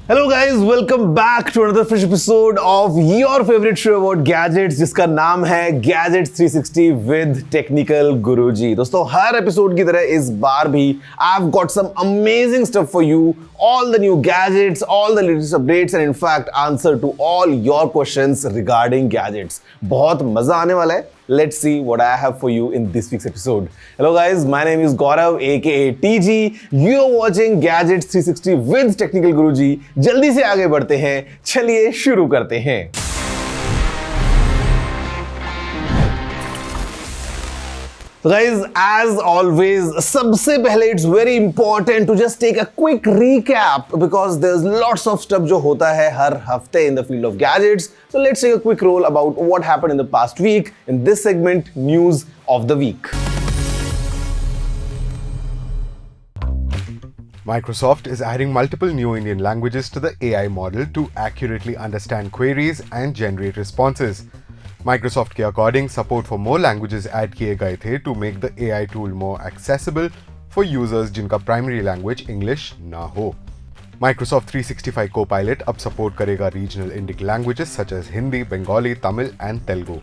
Hello guys, welcome back to another fresh episode of your favourite show about gadgets जिसका नाम है gadgets 360 with technical गुरुजी। दोस्तों, हर episode की तरह इस बार भी I have got some amazing stuff for you, all the new gadgets, all the latest updates and in fact answer to all your questions regarding gadgets. बहुत मजा आने वाला है. Let's see what I have for you in this week's episode. Hello guys, my name is Gaurav aka TG. You're watching Gadgets 360 with Technical Guruji. जल्दी से आगे बढ़ते हैं, चलिए शुरू करते हैं. So guys, as always, सबसे पहले it's very important to just take a quick recap because there's lots of stuff जो होता है हर हफ्ते in the field of gadgets. So let's take a quick roll about what happened in the past week in this segment, News of the Week. Microsoft is adding multiple new Indian languages to the AI model to accurately understand queries and generate responses. Microsoft के according support for more languages add किए गए थे to make the AI tool more accessible for users जिनका primary language English ना हो. Microsoft 365 Copilot अब support करेगा regional Indic languages such as Hindi, Bengali, Tamil and Telugu.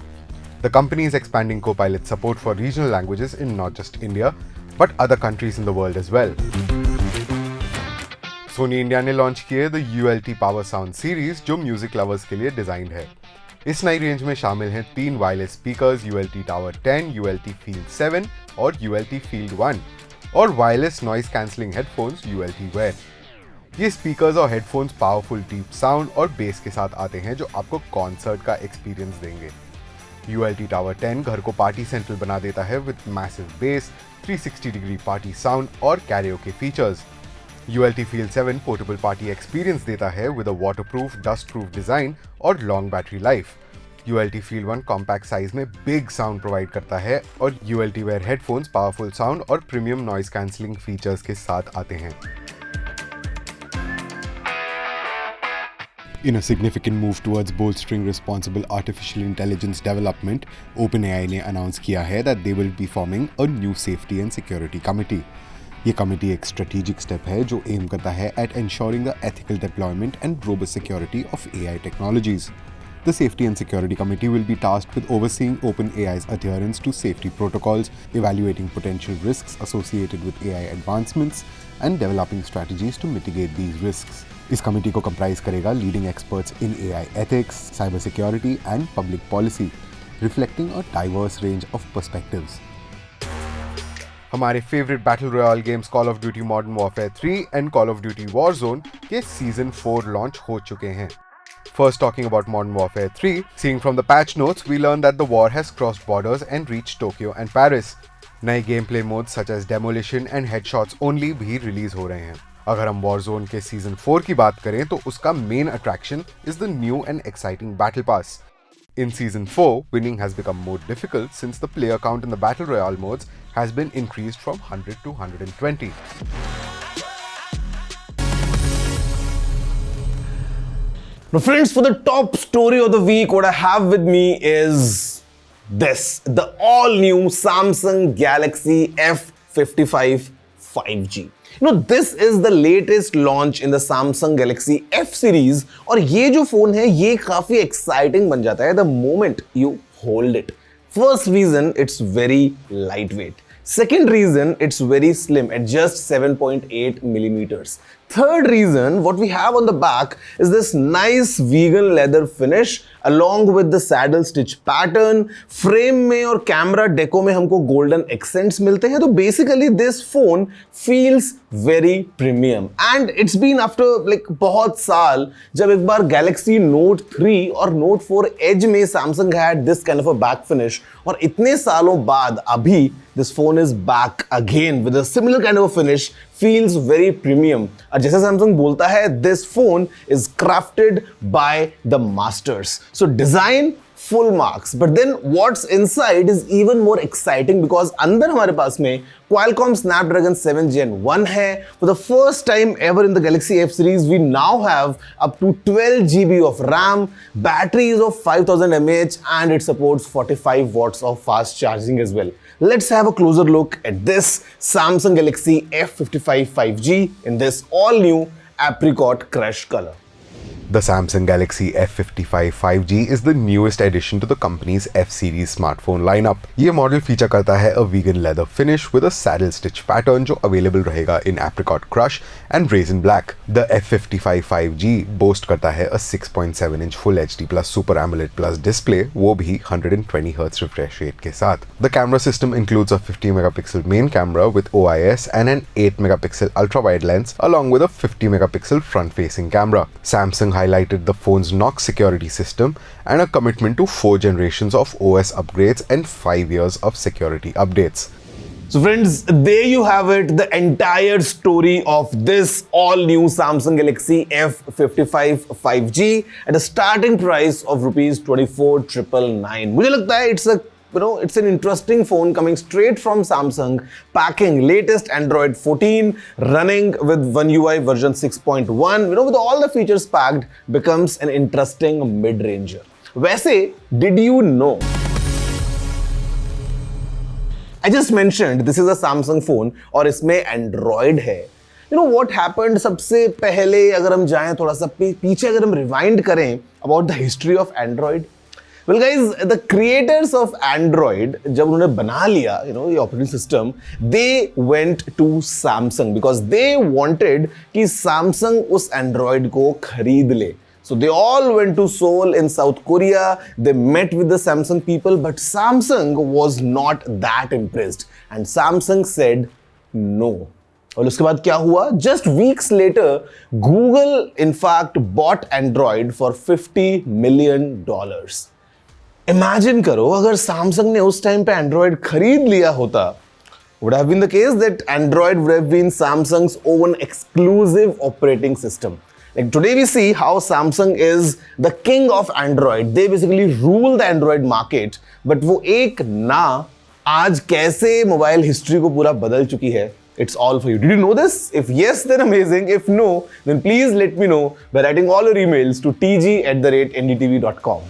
The company is expanding Copilot support for regional languages in not just India but other countries in the world as well. Sony India ने launch किए the ULT Power Sound series जो music lovers के लिए designed है. इस नई range में शामिल हैं 3 wireless speakers ULT Tower 10, ULT Field 7 और ULT Field 1 और wireless noise cancelling headphones ULT Wear. ये स्पीकर्स और हेडफोन्स पावरफुल डीप साउंड और बेस के साथ आते हैं जो आपको कॉन्सर्ट का एक्सपीरियंस देंगे. ULT Tower 10 घर को पार्टी सेंट्रल बना देता है with massive bass, 360 degree party sound और karaoke features. ULT Field 7 portable party experience देता है with a waterproof, dust proof design और long battery life. ULT Field 1 compact size में बिग साउंड प्रोवाइड करता है और ULT Wear headphones powerful sound और premium noise cancelling features के साथ आते हैं. In a significant move towards bolstering responsible artificial intelligence development, OpenAI ने अनाउंस किया है that they will be forming a new safety and security committee. ये committee एक स्ट्रेटेजिक स्टेप है जो एम करता है at ensuring the ethical deployment and robust security of AI technologies. The Safety and Security Committee will be tasked with overseeing OpenAI's adherence to safety protocols, evaluating potential risks associated with AI advancements, and developing strategies to mitigate these risks. इस committee को comprise करेगा leading experts in AI ethics, cyber security, and public policy, reflecting a diverse range of perspectives. हमारे favourite battle royal games call of duty modern warfare 3 and call of duty Warzone के season 4 launch हो चुके हैं. First, talking about Modern Warfare 3, seeing from the patch notes, we learned that the war has crossed borders and reached Tokyo and Paris. नए gameplay modes such as Demolition and Headshots Only भी release हो रहे हैं. अगर हम Warzone के season 4 की बात करें तो उसका main attraction is the new and exciting Battle Pass. In Season 4, winning has become more difficult since the player count in the Battle Royale modes has been increased from 100 to 120. Now friends, for the top story of the week, what I have with me is this, the all-new Samsung Galaxy F55 5G. You know, this is the latest launch in the Samsung Galaxy F series और ये जो phone है ये काफी exciting बन जाता है the moment you hold it. First reason, it's very lightweight. Second reason, it's very slim at just 7.8 millimeters. Third reason, what we have on the back is this nice vegan leather finish along with the saddle stitch pattern. Frame में और camera deco में हमको golden accents मिलते हैं. तो basically this phone feels very premium and it's been after like बहुत साल जब एक बार Galaxy Note 3 और Note 4 Edge में Samsung had this kind of a back finish और इतने सालों बाद अभी this phone is back again with a similar kind of a finish, feels very premium. और जैसे Samsung बोलता है this phone is crafted by the masters. So design full marks, but then what's inside is even more exciting because अंदर हमारे पास में Qualcomm Snapdragon 7 Gen 1 है. For the first time ever in the Galaxy F series, we now have up to 12 GB of RAM, batteries of 5000 mAh and it supports 45 watts of fast charging as well. Let's have a closer look at this Samsung Galaxy F55 5G in this all new apricot crush color. The Samsung Galaxy F55 5G is the newest addition to the company's F series smartphone lineup. ये model feature करता है a vegan leather finish with a saddle stitch pattern जो available रहेगा in apricot crush and raisin black. The F55 5G boast करता है a 6.7-inch Full HD plus Super AMOLED plus display, वो भी 120Hz refresh rate के साथ. The camera system includes a 50-megapixel main camera with OIS and an 8-megapixel ultra-wide lens along with a 50-megapixel front-facing camera. Samsung highlighted the phone's Knox security system and a commitment to 4 generations of OS upgrades and 5 years of security updates. So friends, there you have it, the entire story of this all-new Samsung Galaxy F55 5G at a starting price of rupees 24,999. मुझे लगता है it's an interesting phone coming straight from Samsung, packing latest Android 14, running with One UI version 6.1, with all the features packed, becomes an interesting mid-ranger. वैसे, did you know? I just mentioned this is a Samsung phone और इसमें Android है. You know what happened? सबसे पहले अगर हम जाएं थोड़ा सा पीछे अगर हम rewind करें about the history of Android. Well guys, the creators of Android, जब उन्होंने बना लिया, ये operating system, they went to Samsung because they wanted कि Samsung उस Android को खरीद ले. So they all went to Seoul in South Korea. They met with the Samsung people, but Samsung was not that impressed, and Samsung said no. और उसके बाद क्या हुआ? Just weeks later, Google in fact bought Android for $50 million. Imagine करो अगर Samsung ने उस time पे Android खरीद लिया होता, would have been the case that Android would have been Samsung's own exclusive operating system. Like today we see how Samsung is the king of Android. They basically rule the Android market. But वो एक ना आज कैसे mobile history को पूरा बदल चुकी है. It's all for you. Did you know this? If yes, then amazing. If no, then please let me know by writing all your emails to tg@ndtv.com.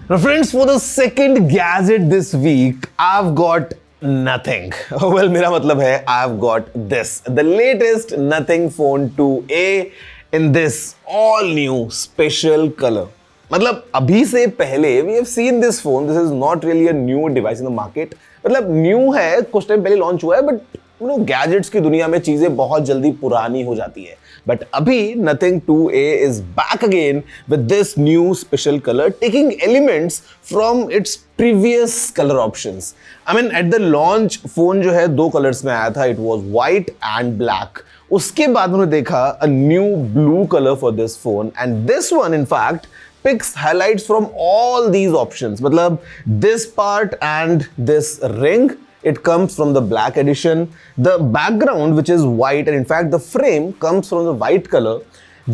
Now friends, for the second gadget this week, I've got nothing. Well, मेरा मतलब है I've got this. The latest Nothing Phone 2A in this all new special color. मतलब अभी से पहले we have seen this phone. This is not really a new device in the market. मतलब new है, कुछ टाइम पहले launch हुआ है, but गैजेट्स की दुनिया में चीजें बहुत जल्दी पुरानी हो जाती है. But अभी Nothing 2A is back again with this new special color, taking elements from its previous color options. I mean, at the launch, phone जो है दो कलर्स में आया था. It was white and black. उसके बाद उन्होंने देखा a new blue color for this phone, and this one in fact picks highlights from all these options. मतलब this part and this ring, it comes from the black edition. The background, which is white, and in fact the frame comes from the white color.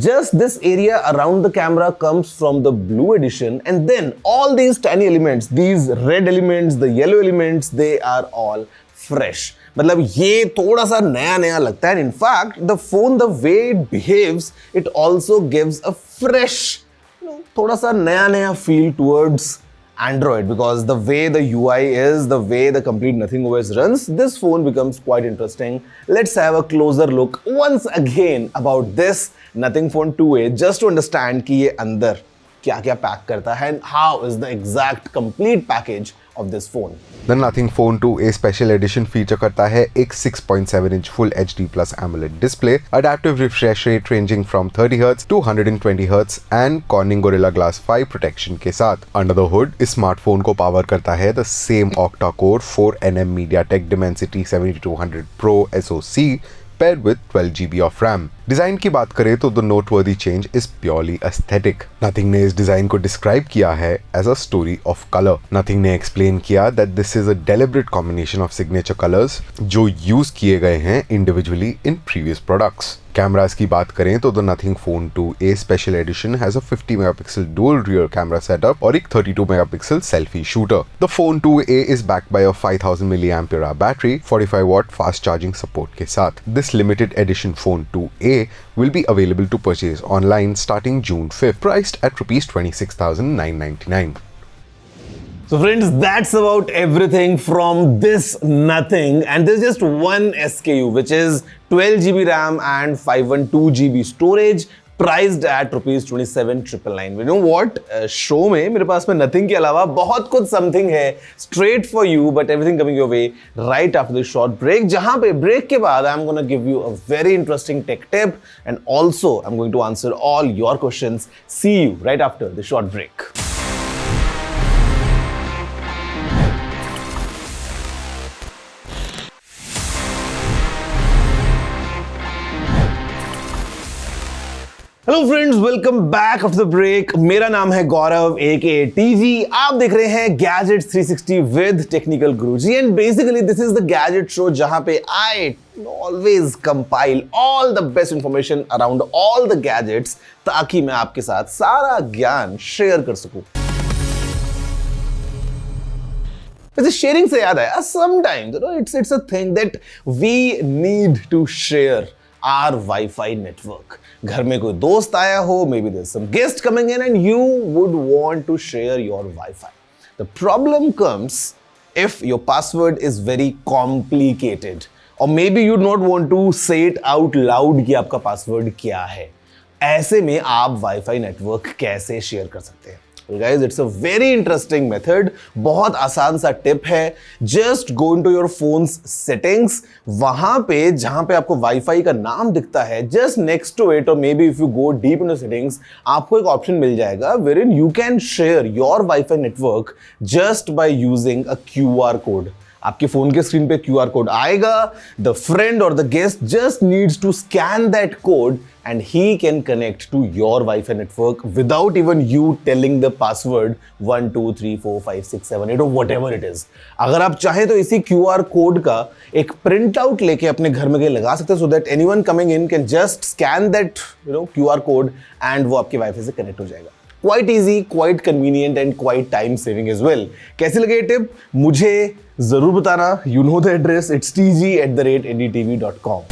Just this area around the camera comes from the blue edition, and then all these tiny elements, these red elements, the yellow elements, they are all fresh. मतलब ये थोड़ा सा नया नया लगता है. In fact, the phone, the way it behaves, it also gives a fresh, थोड़ा सा नया नया feel towards Android, because the way the UI is, the way the complete Nothing OS runs, this phone becomes quite interesting. Let's have a closer look once again about this Nothing Phone 2A just to understand कि ये अंदर क्या क्या pack करता है and how is the exact complete package of this phone. The Nothing Phone 2A Special Edition feature करता है एक 6.7-inch Full HD Plus AMOLED display, adaptive refresh rate ranging from 30Hz to 120Hz and Corning Gorilla Glass 5 protection के साथ. Under the hood, इस smartphone को power करता है the same octa-core 4nm MediaTek Dimensity 7200 Pro SoC paired with 12GB of RAM. Design की बात करें तो the noteworthy change is purely aesthetic. Nothing ने इस डिजाइन को डिस्क्राइब किया है as a story of color. Nothing ने एक्सप्लेन किया that this is a deliberate combination of signature colors जो यूज किए गए हैं individually in previous products. Cameras की बात करें तो the Nothing Phone 2A Special Edition has a 50 megapixel dual rear camera setup और एक 32 megapixel selfie shooter. The Phone 2A is backed by a 5000 mAh battery, 45 watt fast charging support के साथ. This limited edition Phone 2A will be available to purchase online starting June 5th, priced at rupees 26,999. So friends, that's about everything from this nothing, and there's just one SKU which is 12 GB RAM and 512 GB storage, priced at rupees 27,999. You know what? Show में मेरे पास में nothing के अलावा बहुत कुछ something है straight for you, but everything coming your way right after this short break. जहां पे break के बाद I'm gonna give you a very interesting tech tip, and also I'm going to answer all your questions. See you right after the short break. Hello friends, welcome back after the break. मेरा नाम है गौरव AK TG. आप देख रहे हैं gadgets 360 with technical Guruji, and basically this is the gadget show जहां पे I always compile all the best information around all the gadgets, ताकि मैं आपके साथ सारा ज्ञान शेयर कर सकूं। वैसे शेयरिंग से याद आया, sometimes it's a thing that we need to share our wifi network. घर में कोई दोस्त आया हो, maybe there's some guest coming in and you would want to share your Wi-Fi. The problem comes if your password is very complicated, or maybe you don't want to say it out loud कि आपका password क्या है। ऐसे में आप wifi network कैसे share कर सकते हैं? Well guys, it's a very interesting method. बहुत आसान सा टिप है। Just go into your phone's settings. वहां पे जहां पे आपको वाईफाई का नाम दिखता है, just next to it, or maybe if you go deep into settings, आपको एक ऑप्शन मिल जाएगा wherein you can share your Wi-Fi network just by using a QR code. आपके फोन के स्क्रीन पे QR कोड आएगा, द फ्रेंड और the guest just needs to scan that code and he can connect to your Wi-Fi network without even you telling the password 1 2 3 4 5 6 7 8 or whatever it is. अगर आप चाहें तो इसी QR code का एक print out लेके अपने घर में कहीं लगा सकते हैं, so that anyone coming in can just scan that QR code and वो आपके वाईफाई से कनेक्ट हो जाएगा। Quite easy, quite convenient and quite time saving as well. कैसी लगे ये टिप? मुझे जरूर बताना। You know the address, it's tg@ndtv.com.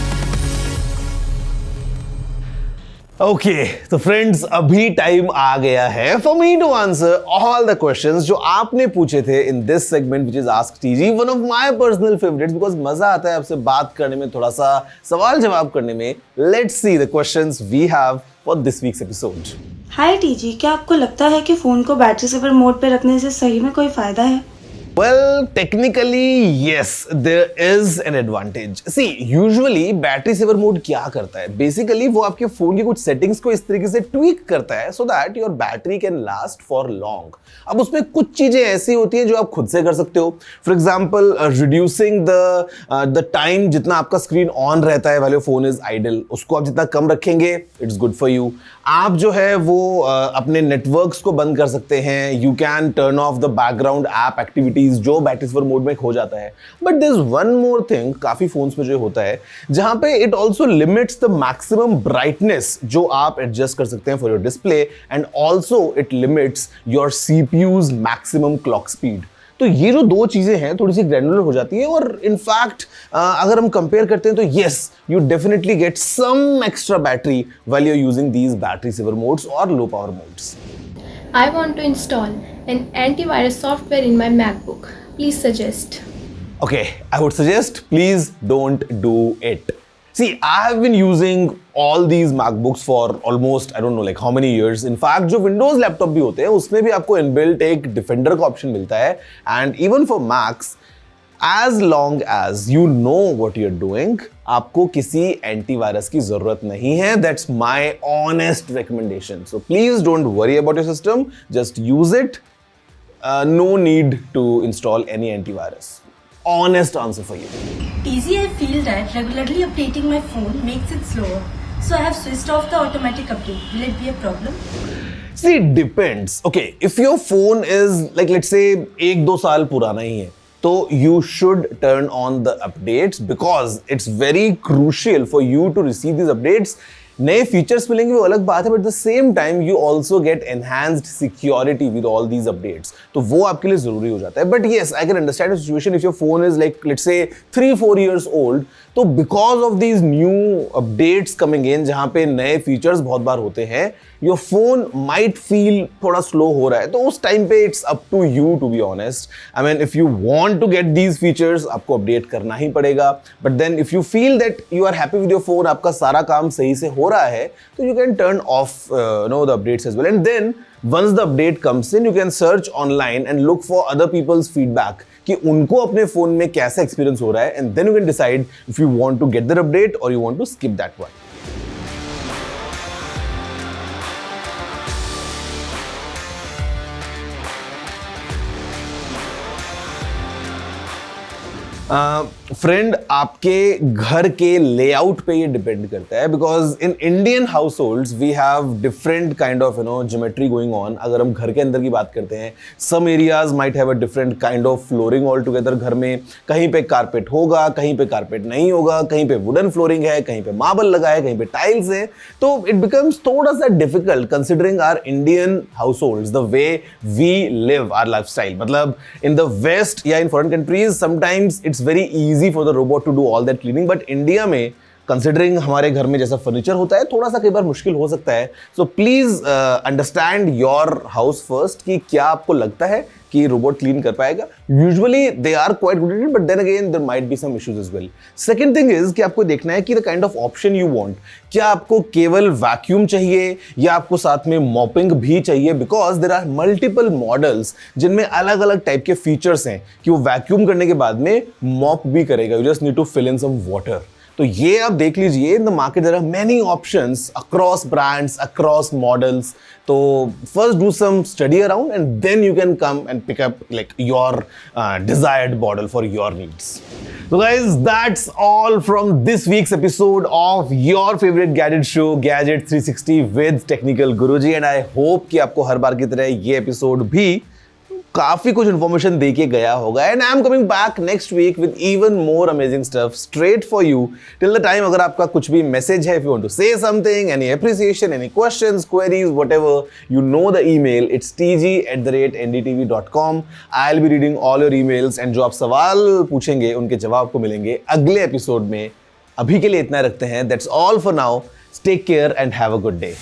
Okay, तो फ्रेंड्स, अभी टाइम आ गया है for me to answer all the questions जो आपने पूछे थे in this segment which is ask TG, one of my personal favourites, because मजा आता है आपसे बात करने में, थोड़ा सा सवाल जवाब करने में। Let's see the questions we have for this week's episode. Hi TG, क्या आपको लगता है कि फोन को बैटरी सेवर मोड पे रखने से सही में कोई फायदा है? Well, technically, yes, there is an advantage. See, usually battery saver mode क्या करता है? Basically, वो आपके फोन की कुछ सेटिंग्स को इस तरीके से ट्वीक करता है so that your battery can last for long. अब उसमें कुछ चीजें ऐसी होती हैं जो आप खुद से कर सकते हो। For example, reducing the time जितना आपका स्क्रीन ऑन रहता है while your phone is idle, उसको आप जितना कम रखेंगे, it's good for you. आप जो है वो अपने नेटवर्क्स को बंद कर सकते हैं। You can turn off the background app activities जो बैटरी सेवर मोड में हो जाता है। But there is one more thing, काफी फोन्स में जो होता है, जहां पे it also limits the maximum brightness जो आप एडजस्ट कर सकते हैं for your display, and also it limits your CPU's maximum clock speed. तो ये जो दो चीजें हैं थोड़ी सी ग्रैनुलर हो जाती है, और इनफैक्ट अगर हम कंपेयर करते हैं तो yes, you definitely get some extra battery while you are using these battery saver modes और low power modes. I want to install an antivirus software in my MacBook. Please suggest. Okay, I would suggest please don't do it. See, I have been using all these MacBooks for almost, I don't know, like how many years. In fact, जो Windows laptop भी होते हैं उसमें भी आपको inbuilt एक defender का option मिलता है, and even for Macs, as long as you know what you're doing, आपको किसी एंटीवायरस की जरूरत नहीं है। That's my honest recommendation. So please don't worry about your system. Just use it. No need to install any antivirus. Honest answer for you. TZ, I feel that regularly updating my phone makes it slower. So I have switched off the automatic update. Will it be a problem? See, it depends. Okay, if your phone is like, let's say, 1-2 साल पुराना ही है, तो you should turn on the updates because it's very crucial for you to receive these updates. नए फीचर्स मिलेंगे वो अलग बात है, but the same time you also get enhanced security with all these updates, तो वो आपके लिए जरूरी हो जाता है। But yes, I can understand the situation if your phone is like let's say 3-4 years old, तो because of these new updates coming in जहां पे नए फीचर्स बहुत बार होते हैं, योर फोन माइट फील थोड़ा स्लो हो रहा है, तो उस टाइम पे it's up to you to be honest. I mean if you want to get these features, आपको अपडेट करना ही पड़ेगा. But then if you feel that you are happy with your phone, आपका सारा काम सही से हो रहा है, तो you can turn off the updates as well. And then once the update comes in, you can search online and look for other people's feedback कि उनको अपने फोन में कैसा एक्सपीरियंस हो रहा है, and then you can decide if you want to get their update or you want to skip that one. Friend, आपके घर के लेआउट पे ये डिपेंड करता है, because in Indian households we have different kind of geometry going on. अगर हम घर के अंदर की बात करते हैं, some areas might have a different kind of flooring all together. घर में कहीं पे कारपेट होगा, कहीं पे कारपेट नहीं होगा, कहीं पे वुडन फ्लोरिंग है, कहीं पे मार्बल लगा है, कहीं पे टाइल्स है. तो इट बिकम्स थोड़ा सा difficult considering our Indian households, the way we live our lifestyle. मतलब इन द वेस्ट या in foreign countries sometimes it's very easy for the robot to do all that cleaning, but India में considering हमारे घर में जैसा furniture होता है, थोड़ा सा कई बार मुश्किल हो सकता है. So please understand your house first कि क्या आपको लगता है कि रोबोट क्लीन कर पाएगा. Usually they are quite good at it, but then again there might be some issues as well. Second thing is कि आपको देखना है कि the kind of option you want. क्या आपको केवल वैक्यूम चाहिए या आपको साथ में मॉपिंग भी चाहिए, because there are multiple models जिनमें अलग अलग टाइप के फीचर्स हैं कि वो वैक्यूम करने के बाद में मॉप भी करेगा. You just need to fill in some water. तो ये आप देख लीजिए, in the market there are many options across brands, across models. तो first do some study around and then you can come and pick up like your desired model for your needs. So guys, that's all from this week's episode of your favorite gadget show, Gadget 360 with Technical Guruji. And I hope कि आपको हर बार की तरह ये episode भी काफी कुछ information देके गया होगा. And I am coming back next week with even more amazing stuff straight for you. Till the time, अगर आपका कुछ भी मैसेज है, if you want to say something, any appreciation, any questions, queries, whatever, you know the email, it's tg@ndtv.com. I will be reading all your emails and जो आप सवाल पूछेंगे उनके जवाब को मिलेंगे अगले एपिसोड में. अभी के लिए इतना रखते हैं. That's all for now. Take care and have a good day.